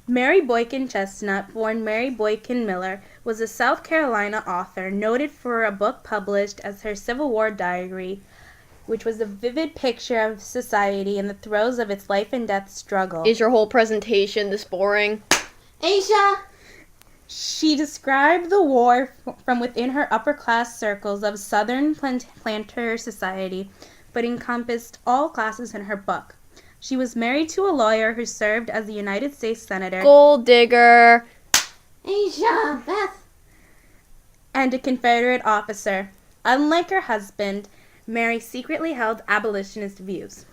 Mary Boykin Chesnut, born Mary Boykin Miller, was a South Carolina author noted for a book published as her Civil War diary, which was a vivid picture of society in the throes of its life and death struggle. Is your whole presentation this boring? Asia! She described the war from within her upper-class circles of Southern planter society, but encompassed all classes in her book. She was married to a lawyer who served as a United States Senator. Gold digger. Asia! Beth! And a Confederate officer. Unlike her husband, Mary secretly held abolitionist views.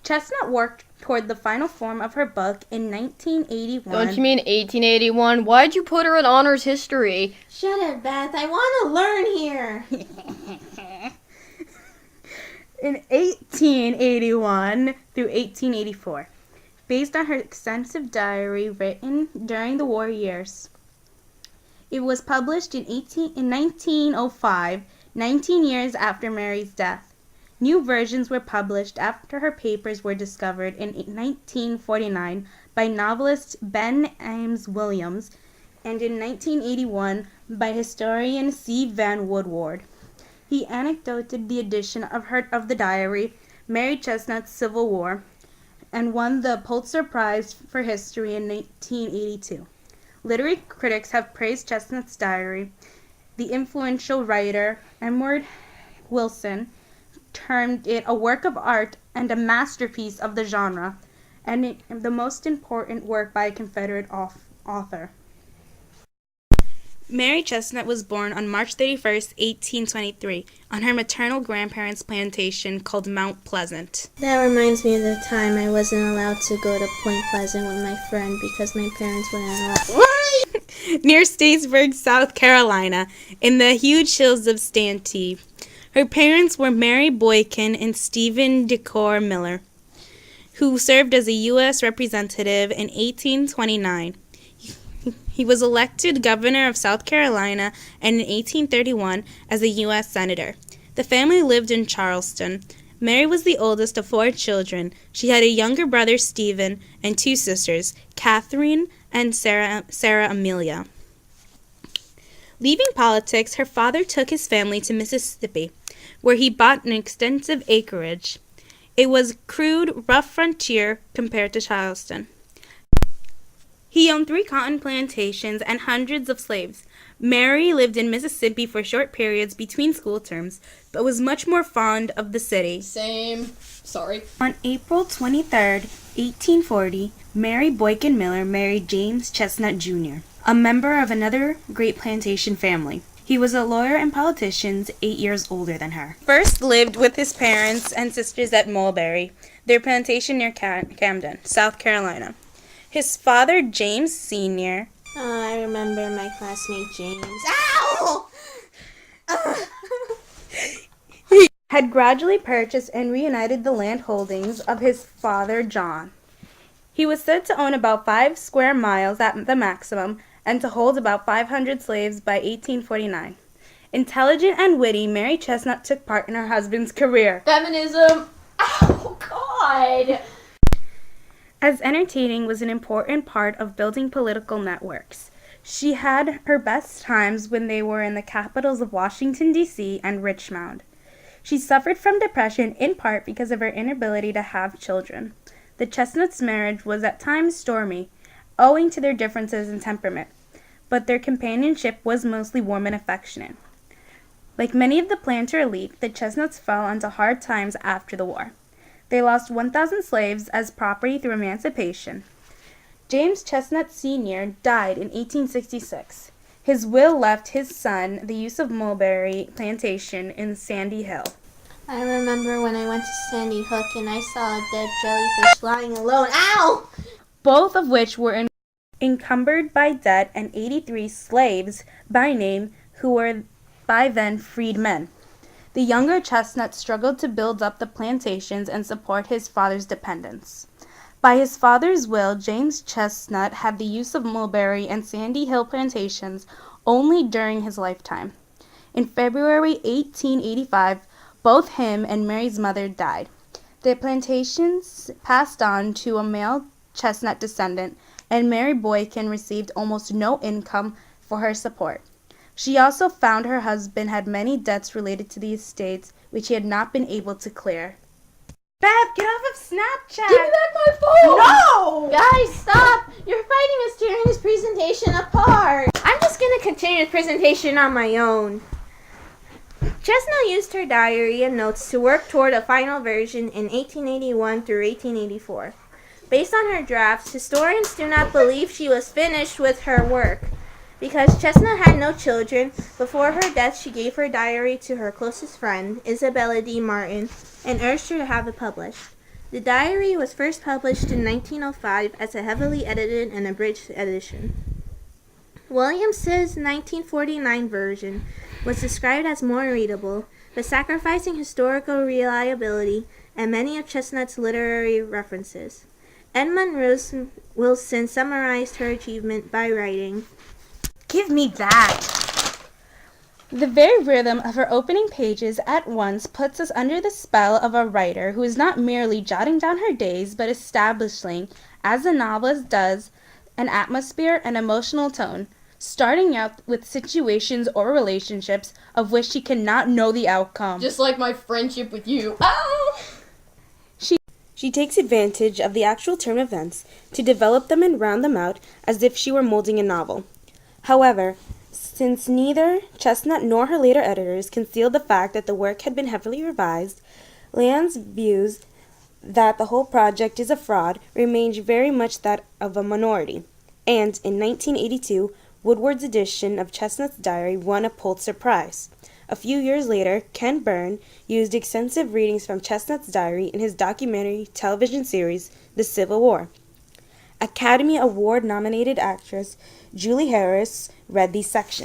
Chesnut worked toward the final form of her book in 1981. Don't you mean 1881? Why'd you put her in honors history? Shut it, Beth. I want to learn here. In 1881 through 1884, based on her extensive diary written during the war years. It was published in 1905, 19 years after Mary's death. New versions were published after her papers were discovered in 1949 by novelist Ben Ames Williams and in 1981 by historian C. Van Woodward. He anecdoted the edition of the diary, Mary Chesnut's Civil War, and won the Pulitzer Prize for History in 1982. Literary critics have praised Chesnut's diary. The influential writer Edward Wilson termed it a work of art and a masterpiece of the genre, and the most important work by a Confederate author. Mary Chesnut was born on March 31st, 1823, on her maternal grandparents' plantation called Mount Pleasant. That reminds me of the time I wasn't allowed to go to Point Pleasant with my friend because my parents wouldn't allow. Near Statesburg, South Carolina, in the huge hills of Stantee. Her parents were Mary Boykin and Stephen Decore Miller, who served as a U.S. representative in 1829. He was elected governor of South Carolina and in 1831 as a U.S. senator. The family lived in Charleston. Mary was the oldest of 4 children. She had a younger brother, Stephen, and 2 sisters, Catherine and Sarah Amelia. Leaving politics, her father took his family to Mississippi, where he bought an extensive acreage. It was crude, rough frontier compared to Charleston. He owned 3 cotton plantations and hundreds of slaves. Mary lived in Mississippi for short periods between school terms, but was much more fond of the city. Same. Sorry. On April 23rd, 1840, Mary Boykin Miller married James Chesnut Jr., a member of another great plantation family. He was a lawyer and politician 8 years older than her. First lived with his parents and sisters at Mulberry, their plantation near Camden, South Carolina. His father, James Sr. Oh, I remember my classmate James. Ow! Had gradually purchased and reunited the land holdings of his father, John. He was said to own about 5 square miles at the maximum and to hold about 500 slaves by 1849. Intelligent and witty, Mary Chesnut took part in her husband's career. Feminism. Oh, God. As entertaining was an important part of building political networks. She had her best times when they were in the capitals of Washington, D.C. and Richmond. She suffered from depression in part because of her inability to have children. The Chesnuts' marriage was at times stormy, owing to their differences in temperament, but their companionship was mostly warm and affectionate. Like many of the planter elite, the Chesnuts fell into hard times after the war. They lost 1,000 slaves as property through emancipation. James Chesnut Sr. died in 1866. His will left his son the use of Mulberry Plantation in Sandy Hill. I remember when I went to Sandy Hook and I saw a dead jellyfish lying alone. Ow! Both of which were encumbered by debt, and 83 slaves by name who were by then freed men. The younger Chesnut struggled to build up the plantations and support his father's dependents. By his father's will, James Chesnut had the use of Mulberry and Sandy Hill plantations only during his lifetime. In February 1885, both him and Mary's mother died. The plantations passed on to a male Chesnut descendant, and Mary Boykin received almost no income for her support. She also found her husband had many debts related to the estates which he had not been able to clear. Beth, get off of Snapchat! Give me back my phone! No! Guys, stop! You're fighting us tearing this presentation apart. I'm just gonna continue the presentation on my own. Chesnut used her diary and notes to work toward a final version in 1881 through 1884. Based on her drafts, historians do not believe she was finished with her work. Because Chesnut had no children, before her death she gave her diary to her closest friend, Isabella D. Martin, and urged her to have it published. The diary was first published in 1905 as a heavily edited and abridged edition. Williams's 1949 version was described as more readable, but sacrificing historical reliability and many of Chesnut's literary references. Edmund Rose Wilson summarized her achievement by writing, Give me that! The very rhythm of her opening pages at once puts us under the spell of a writer who is not merely jotting down her days, but establishing, as the novelist does, an atmosphere and emotional tone, starting out with situations or relationships of which she cannot know the outcome. Just like my friendship with you. Ow! She takes advantage of the actual term events to develop them and round them out as if she were molding a novel. However, since neither Chesnut nor her later editors concealed the fact that the work had been heavily revised, Land's views that the whole project is a fraud remained very much that of a minority. And in 1982, Woodward's edition of Chesnut's diary won a Pulitzer Prize. A few years later, Ken Burn used extensive readings from Chesnut's diary in his documentary television series, The Civil War. Academy Award-nominated actress Julie Harris read these sections.